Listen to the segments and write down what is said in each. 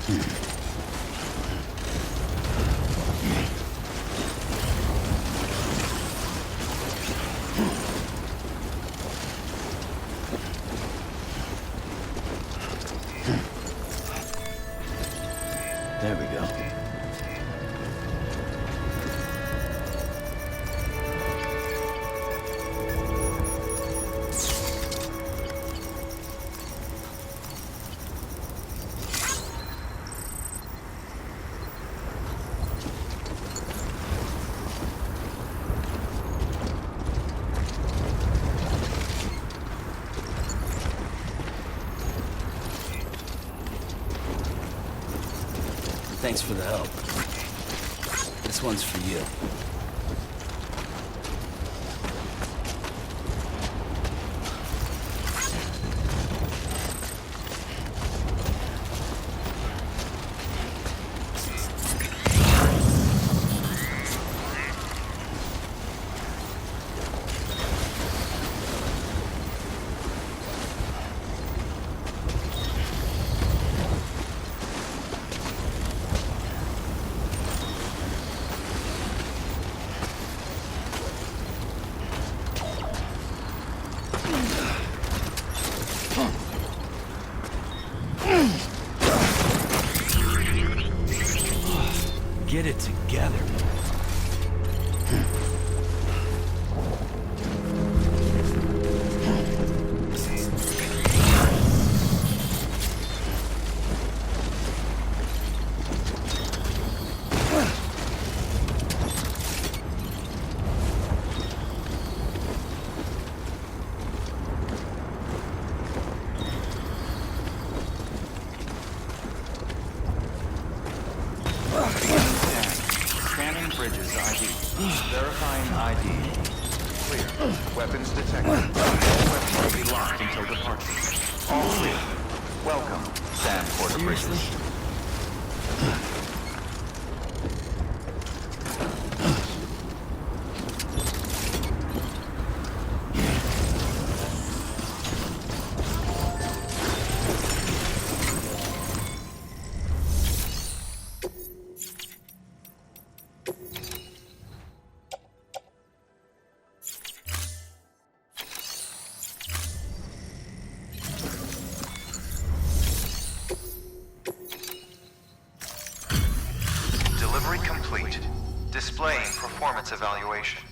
There we go. Thanks for the help. This one's for you. Get it together. Scanning bridges ID. Verifying ID. Clear. Weapons detected. All weapons will be locked until departure. All clear. Welcome, Sam Porter Bridges. Delivery complete. Displaying performance evaluation.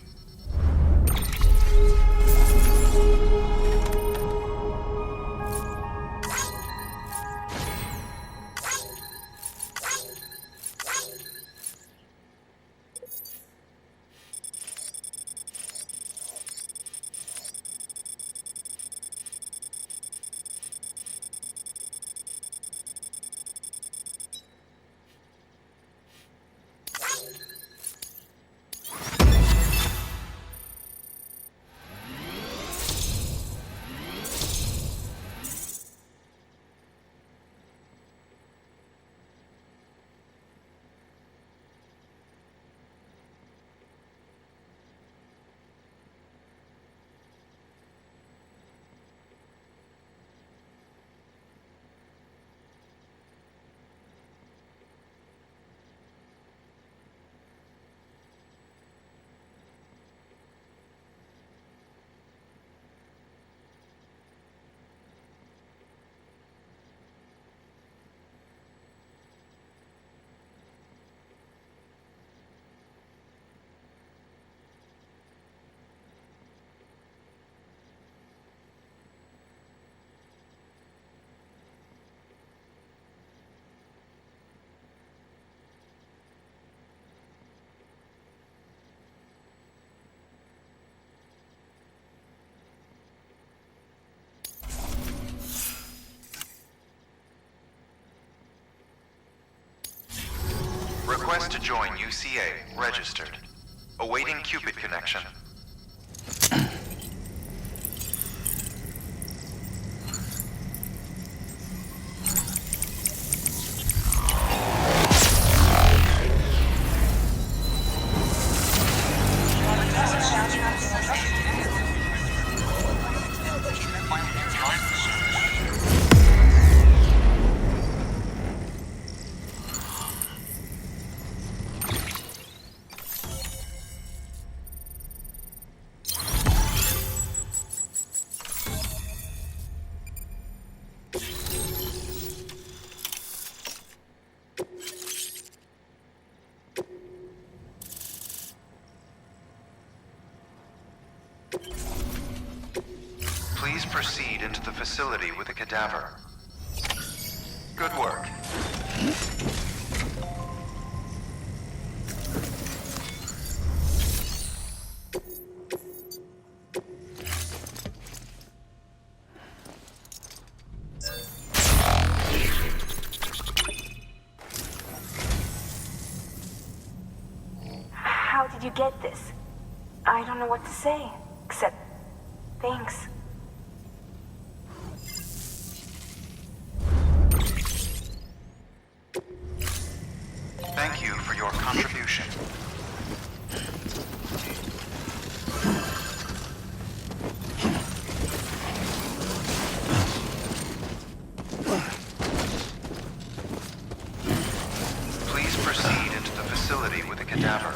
Request to join UCA. Registered. Awaiting Cupid connection. into the facility with a cadaver. Good work. How did you get this? I don't know what to say, except thanks. Thank you for your contribution. Please proceed into the facility with a cadaver.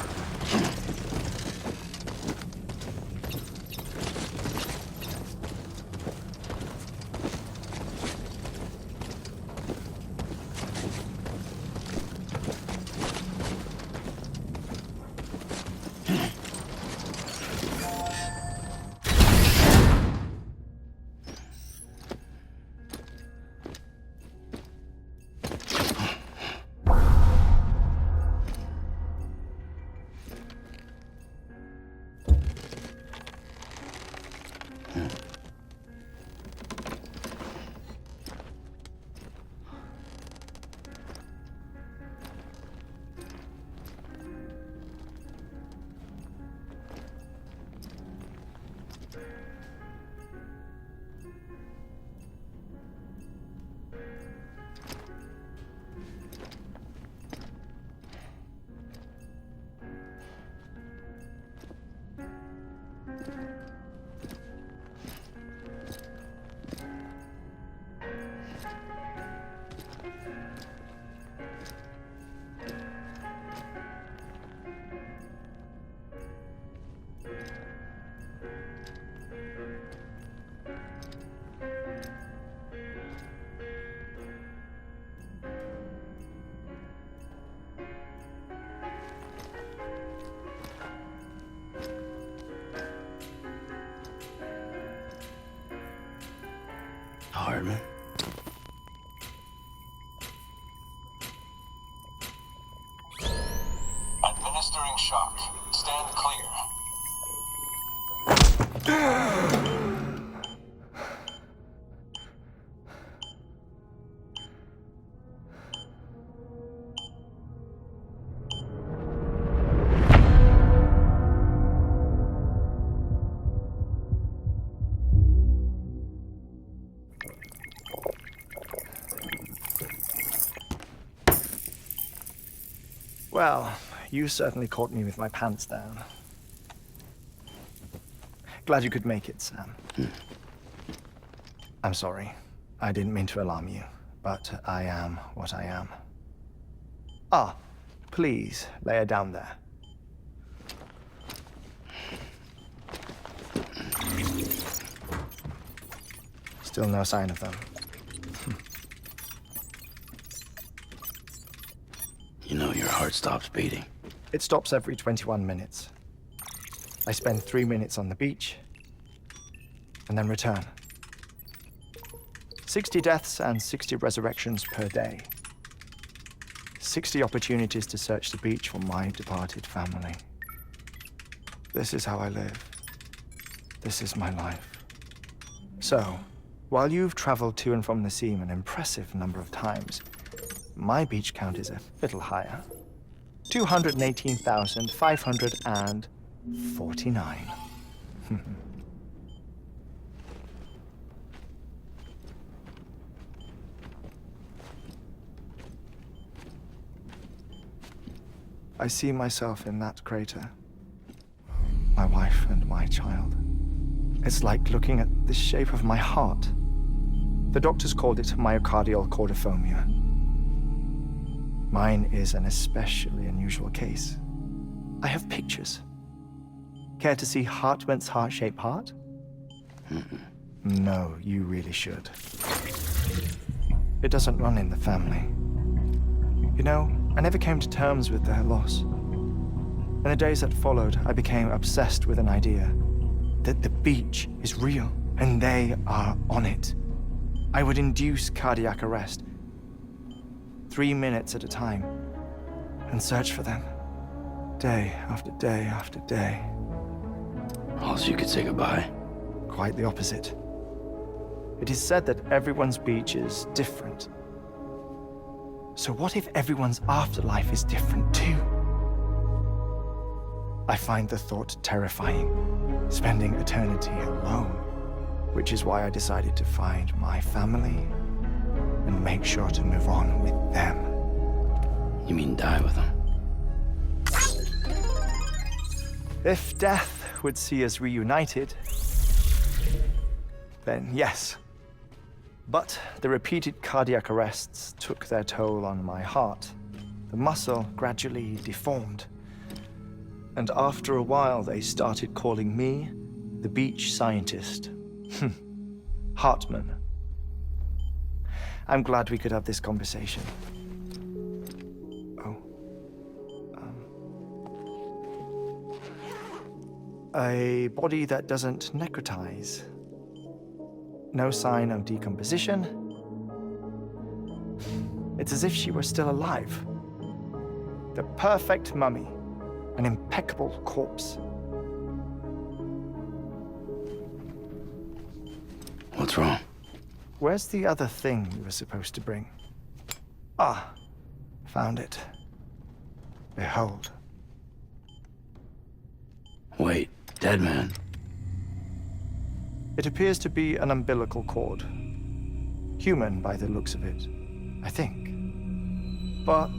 Hardman. Administering shock. Stand clear. Well, you certainly caught me with my pants down. Glad you could make it, Sam. I'm sorry. I didn't mean to alarm you, but I am what I am. Ah, please, lay her down there. Still no sign of them. You know your heart stops beating. It stops every 21 minutes. I spend 3 minutes on the beach, and then return. 60 deaths and 60 resurrections per day. 60 opportunities to search the beach for my departed family. This is how I live. This is my life. So, while you've traveled to and from the sea an impressive number of times, my beach count is a little higher. 218,549. I see myself in that crater. My wife and my child. It's like looking at the shape of my heart. The doctors called it myocardial cordiformia. Mine is an especially unusual case. I have pictures. Care to see Hartwent's heart-shaped heart? No, you really should. It doesn't run in the family. You know, I never came to terms with their loss. In the days that followed, I became obsessed with an idea that the beach is real and they are on it. I would induce cardiac arrest, 3 minutes at a time, and search for them, day after day after day. Also, you could say goodbye. Quite the opposite. It is said that everyone's beach is different. So what if everyone's afterlife is different too? I find the thought terrifying, spending eternity alone, which is why I decided to find my family and make sure to move on with them. You mean die with them? If death would see us reunited, then yes. But the repeated cardiac arrests took their toll on my heart. The muscle gradually deformed. And after a while, they started calling me the beach scientist. Hartman. I'm glad we could have this conversation. Oh. A body that doesn't necrotize. No sign of decomposition. It's as if she were still alive. The perfect mummy. An impeccable corpse. What's wrong? Where's the other thing you were supposed to bring? Ah, found it. Behold. Wait, dead man. It appears to be an umbilical cord. Human by the looks of it, I think. But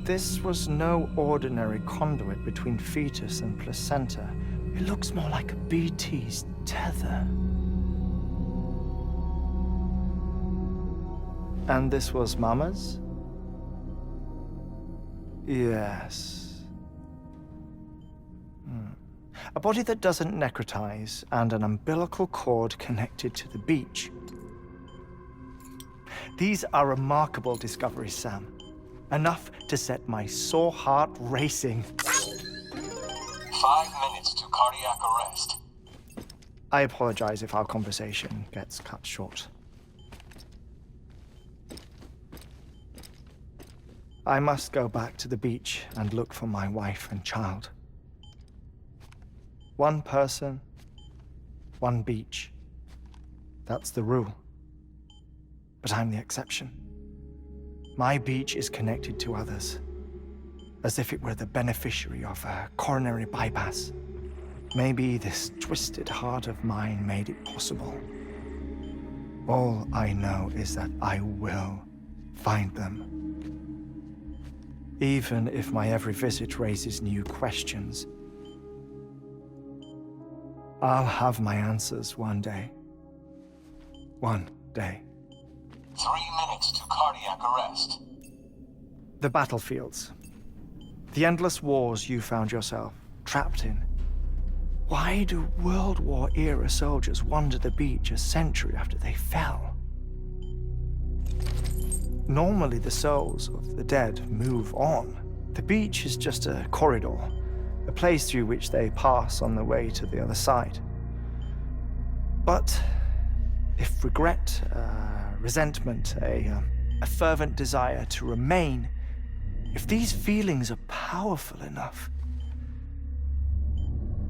this was no ordinary conduit between fetus and placenta. It looks more like a BT's tether. And this was Mama's? Yes. A body that doesn't necrotize and an umbilical cord connected to the beach. These are remarkable discoveries, Sam. Enough to set my sore heart racing. 5 minutes to cardiac arrest. I apologize if our conversation gets cut short. I must go back to the beach and look for my wife and child. One person, one beach. That's the rule. But I'm the exception. My beach is connected to others, as if it were the beneficiary of a coronary bypass. Maybe this twisted heart of mine made it possible. All I know is that I will find them. Even if my every visit raises new questions, I'll have my answers one day. One day. 3 minutes to cardiac arrest. The battlefields. The endless wars you found yourself trapped in. Why do World War-era soldiers wander the beach a century after they fell? Normally, the souls of the dead move on. The beach is just a corridor, a place through which they pass on the way to the other side. But if regret, resentment, a fervent desire to remain, if these feelings are powerful enough,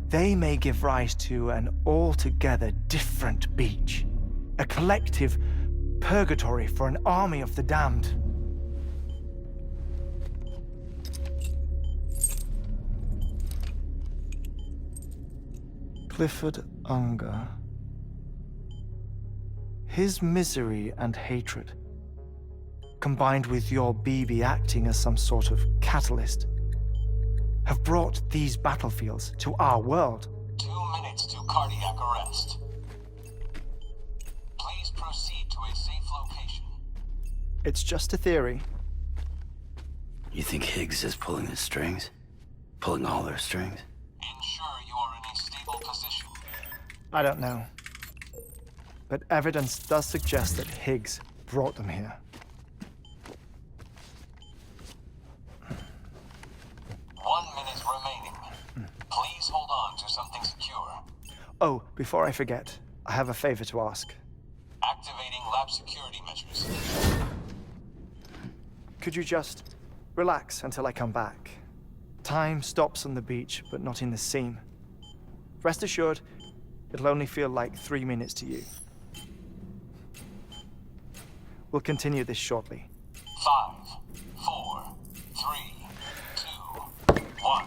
they may give rise to an altogether different beach, a collective purgatory for an army of the damned. Clifford Unger. His misery and hatred, combined with your BB acting as some sort of catalyst, have brought these battlefields to our world. 2 minutes to cardiac arrest. Please proceed to a safe location. It's just a theory. You think Higgs is pulling his strings? Pulling all their strings? Ensure you are in a stable position. I don't know. But evidence does suggest that Higgs brought them here. 1 minute remaining. Please hold on to something secure. Oh, before I forget, I have a favor to ask. Activating lab security measures. Could you just relax until I come back? Time stops on the beach, but not in the scene. Rest assured, it'll only feel like 3 minutes to you. We'll continue this shortly. 5, 4, 3, 2, 1.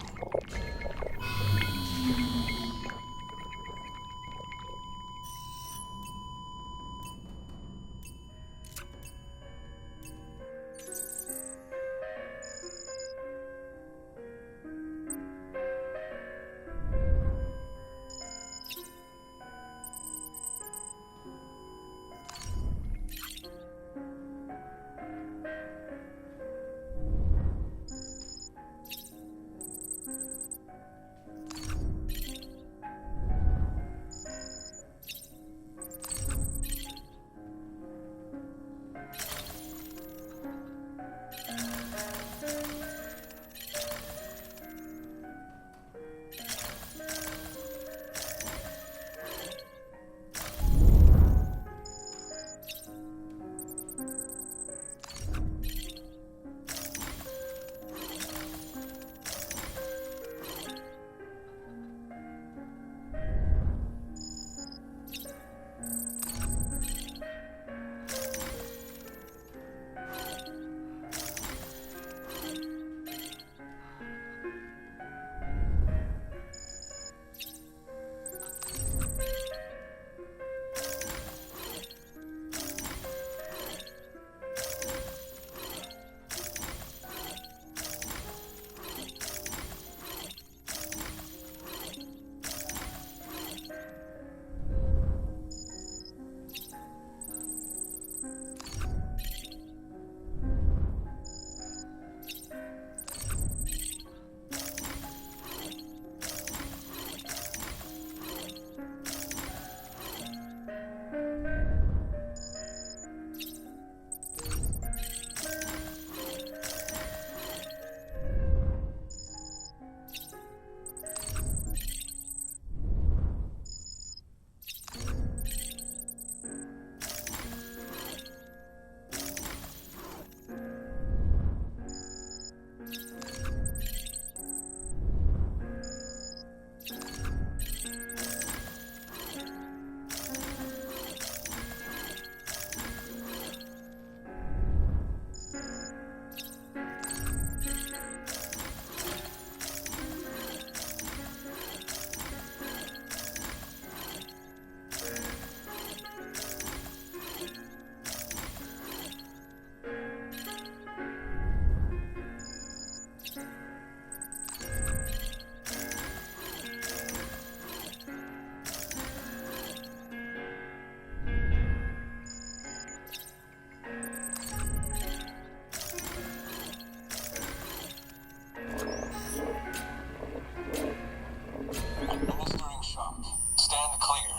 Administering shock. Stand clear.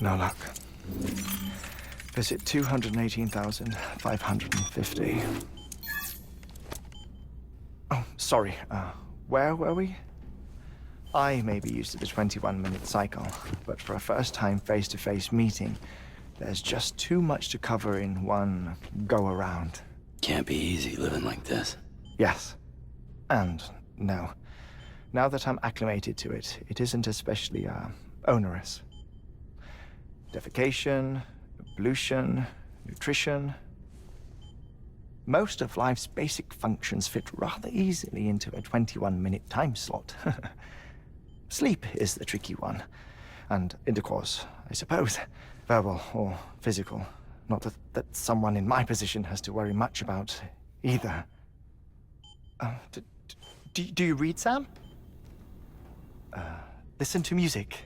No luck. Visit 218,550. Oh, sorry. Where were we? I may be used to the 21-minute cycle, but for a first-time face-to-face meeting, there's just too much to cover in one go-around. Can't be easy living like this. Yes. And no. Now that I'm acclimated to it, it isn't especially, onerous. Defecation, ablution, nutrition. Most of life's basic functions fit rather easily into a 21-minute time slot. Sleep is the tricky one. And intercourse, I suppose. Verbal or physical. Not that someone in my position has to worry much about either. Do you read, Sam? Listen to music.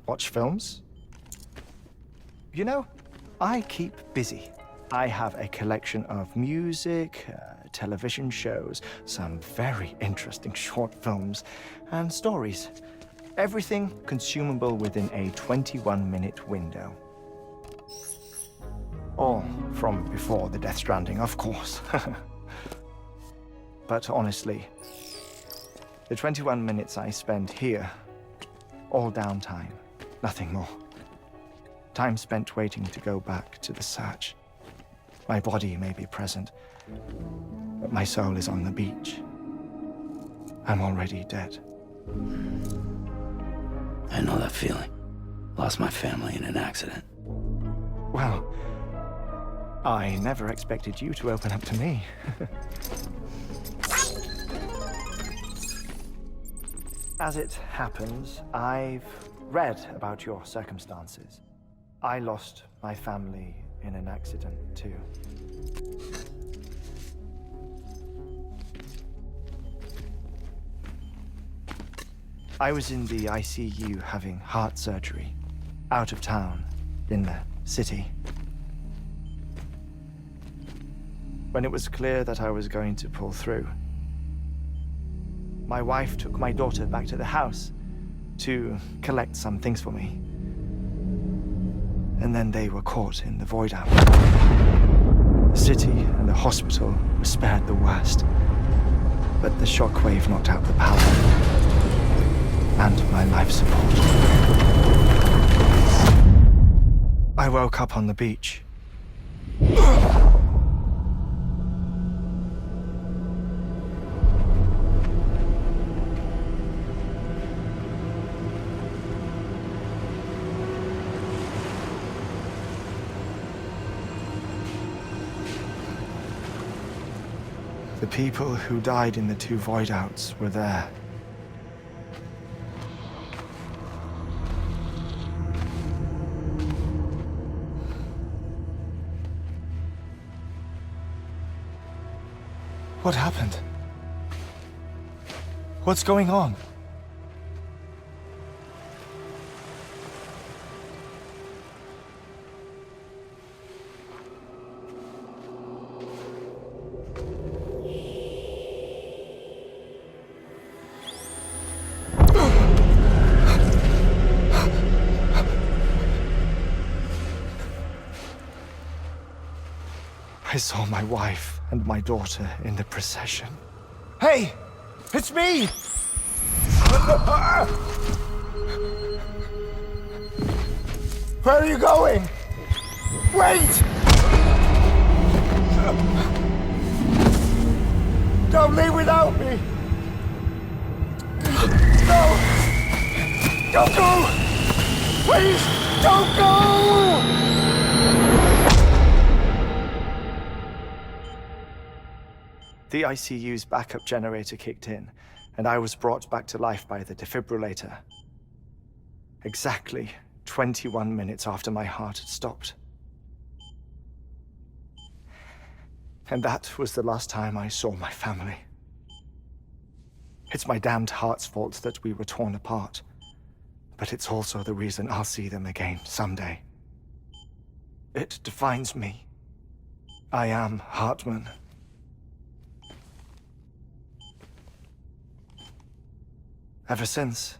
Watch films? You know, I keep busy. I have a collection of music, television shows, some very interesting short films, and stories. Everything consumable within a 21-minute window. All from before the Death Stranding, of course. But honestly, the 21 minutes I spend here, all downtime, nothing more. Time spent waiting to go back to the search. My body may be present, but my soul is on the beach. I'm already dead. I know that feeling. Lost my family in an accident. Well, I never expected you to open up to me. As it happens, I've read about your circumstances. I lost my family in an accident too. I was in the ICU having heart surgery, out of town, in the city. When it was clear that I was going to pull through, my wife took my daughter back to the house to collect some things for me. And then they were caught in the void out. The city and the hospital were spared the worst, but the shockwave knocked out the power and my life support. I woke up on the beach. The people who died in the 2 void outs were there. What happened? What's going on? I saw my wife and my daughter in the procession. Hey! It's me! Where are you going? Wait! Don't leave without me! No! Don't go! Please, don't go! The ICU's backup generator kicked in, and I was brought back to life by the defibrillator. Exactly 21 minutes after my heart had stopped. And that was the last time I saw my family. It's my damned heart's fault that we were torn apart, but it's also the reason I'll see them again someday. It defines me. I am Hartman. Ever since,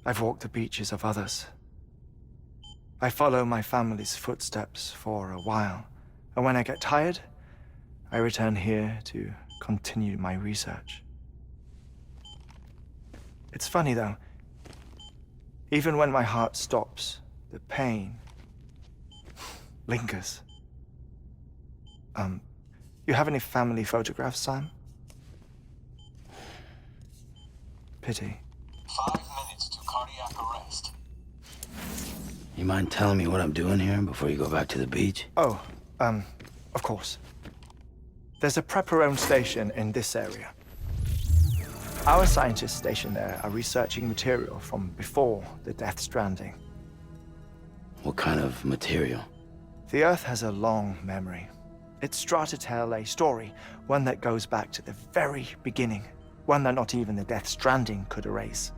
I've walked the beaches of others. I follow my family's footsteps for a while, and when I get tired, I return here to continue my research. It's funny though, even when my heart stops, the pain lingers. You have any family photographs, Sam? Pity. 5 minutes to cardiac arrest. You mind telling me what I'm doing here before you go back to the beach? Oh, of course. There's a Prepper-owned station in this area. Our scientists stationed there are researching material from before the Death Stranding. What kind of material? The Earth has a long memory. It's trying to tell a story, one that goes back to the very beginning. One that not even the Death Stranding could erase.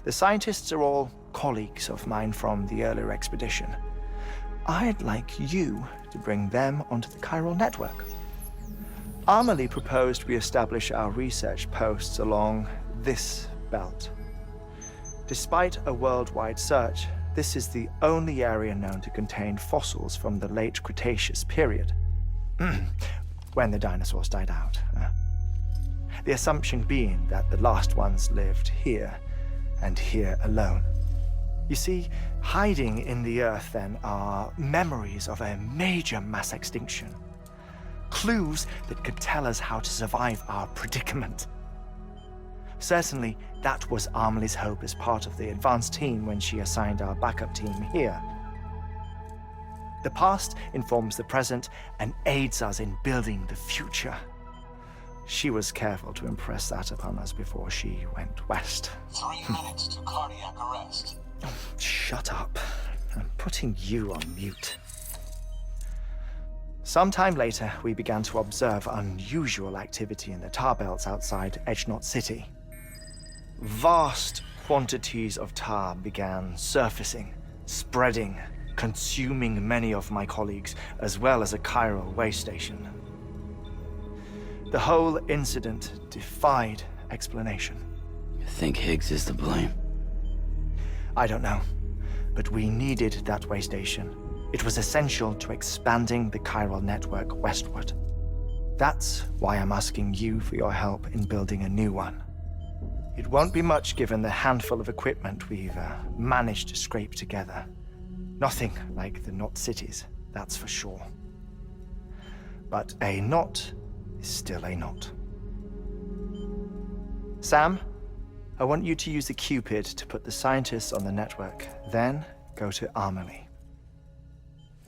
The scientists are all colleagues of mine from the earlier expedition. I'd like you to bring them onto the chiral network. Amelie proposed we establish our research posts along this belt. Despite a worldwide search, this is the only area known to contain fossils from the late Cretaceous period, when the dinosaurs died out. The assumption being that the last ones lived here, and here alone. You see, hiding in the earth then are memories of a major mass extinction. Clues that could tell us how to survive our predicament. Certainly, that was Amelie's hope as part of the advanced team when she assigned our backup team here. The past informs the present and aids us in building the future. She was careful to impress that upon us before she went west. 3 minutes to cardiac arrest. Shut up. I'm putting you on mute. Sometime later, we began to observe unusual activity in the tar belts outside Edgenot City. Vast quantities of tar began surfacing, spreading, consuming many of my colleagues, as well as a chiral way station. The whole incident defied explanation. You think Higgs is to blame? I don't know, but we needed that way station. It was essential to expanding the chiral network westward. That's why I'm asking you for your help in building a new one. It won't be much given the handful of equipment we've managed to scrape together. Nothing like the knot cities, that's for sure. But a knot is still a knot. Sam, I want you to use the Cupid to put the scientists on the network, then go to Amelie.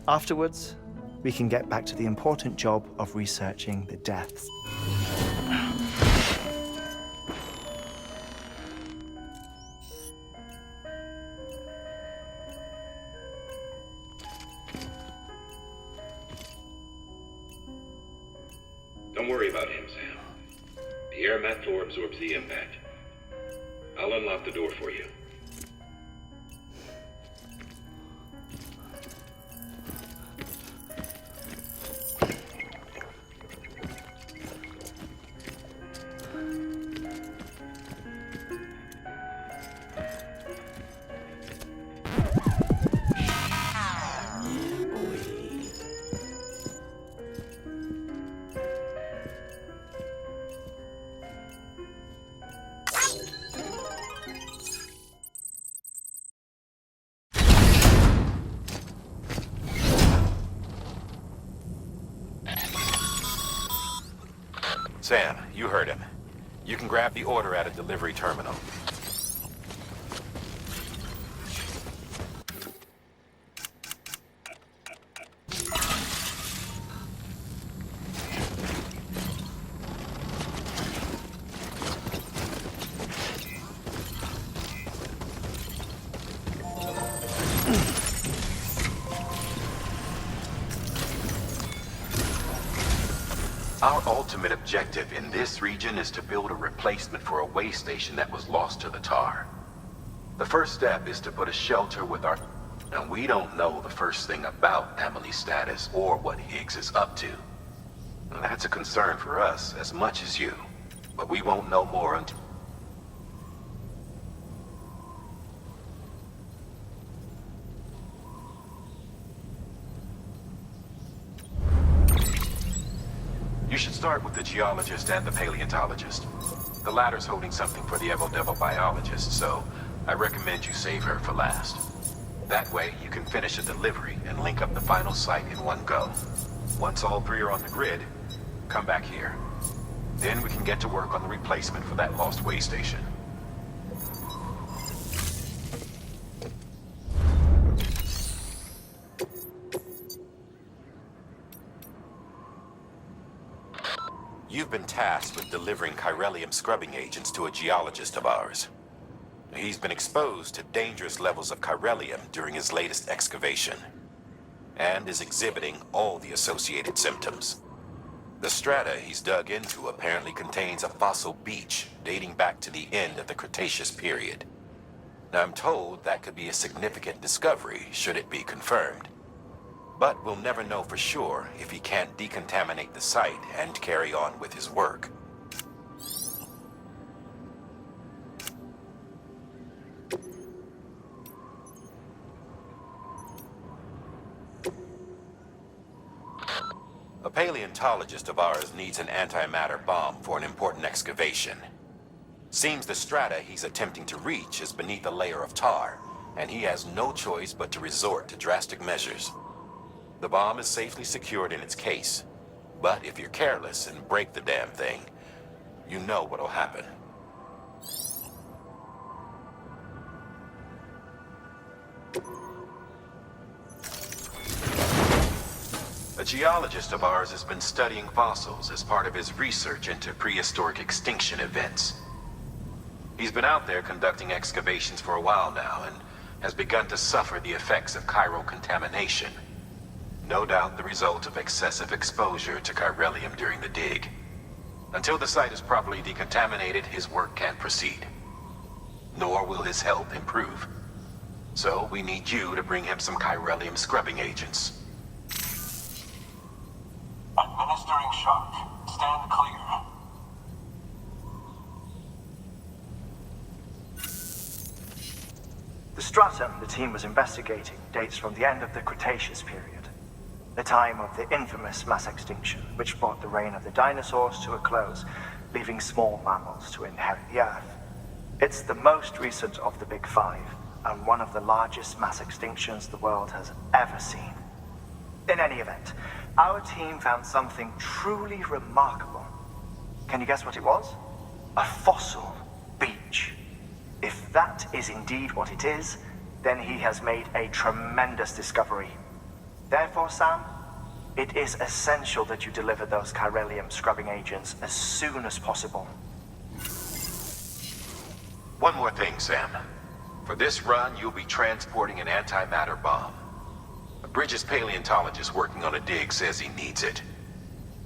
Afterwards, we can get back to the important job of researching the deaths. Don't worry about him, Sam. The air mat floor absorbs the impact. I'll unlock the door for you. Sam, you heard him. You can grab the order at a delivery terminal. Our ultimate objective in this region is to build a replacement for a way station that was lost to the tar. The first step is to put a shelter with our... And we don't know the first thing about Amelie's status or what Higgs is up to. That's a concern for us as much as you. But we won't know more until... You should start with the geologist and the paleontologist. The latter's holding something for the Evo-Devo biologist, so I recommend you save her for last. That way, you can finish a delivery and link up the final site in one go. Once all three are on the grid, come back here. Then we can get to work on the replacement for that lost way station. You've been tasked with delivering chiralium scrubbing agents to a geologist of ours. He's been exposed to dangerous levels of chiralium during his latest excavation, and is exhibiting all the associated symptoms. The strata he's dug into apparently contains a fossil beach dating back to the end of the Cretaceous period. Now, I'm told that could be a significant discovery should it be confirmed. But we'll never know for sure if he can't decontaminate the site and carry on with his work. paleontologist of ours needs an antimatter bomb for an important excavation. Seems the strata he's attempting to reach is beneath a layer of tar, and he has no choice but to resort to drastic measures. The bomb is safely secured in its case, but if you're careless and break the damn thing, you know what'll happen. A geologist of ours has been studying fossils as part of his research into prehistoric extinction events. He's been out there conducting excavations for a while now and has begun to suffer the effects of chiral contamination. No doubt the result of excessive exposure to chiralium during the dig. Until the site is properly decontaminated, his work can't proceed. Nor will his health improve. So we need you to bring him some chiralium scrubbing agents. Administering shock. Stand clear. The stratum the team was investigating dates from the end of the Cretaceous period, the time of the infamous mass extinction, which brought the reign of the dinosaurs to a close, leaving small mammals to inherit the Earth. It's the most recent of the Big Five, and one of the largest mass extinctions the world has ever seen. In any event, our team found something truly remarkable. Can you guess what it was? A fossil beach. If that is indeed what it is, then he has made a tremendous discovery. Therefore, Sam, it is essential that you deliver those chiralium scrubbing agents as soon as possible. One more thing, Sam. For this run, you'll be transporting an antimatter bomb. A Bridges paleontologist working on a dig says he needs it.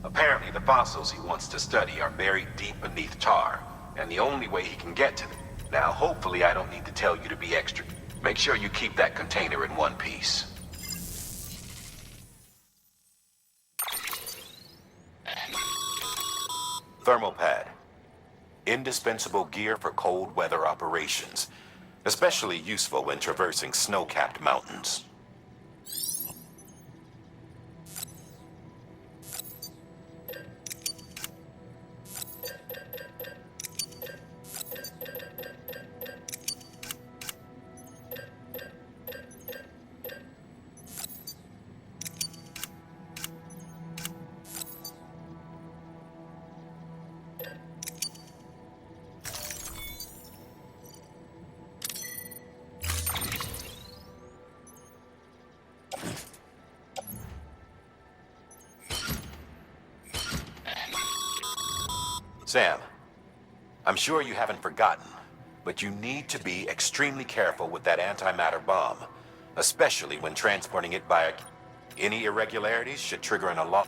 Apparently, the fossils he wants to study are buried deep beneath tar, and the only way he can get to them. Now, hopefully I don't need to tell you to be extra. Make sure you keep that container in one piece. Thermal pad. Indispensable gear for cold weather operations. Especially useful when traversing snow-capped mountains. Sam, I'm sure you haven't forgotten, but you need to be extremely careful with that antimatter bomb, especially when transporting it by any irregularities should trigger an alarm.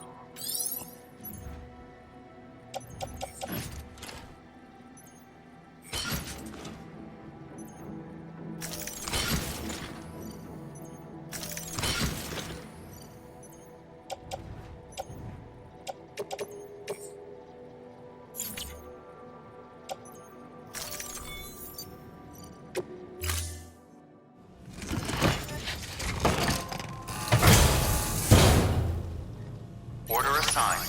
Order assigned.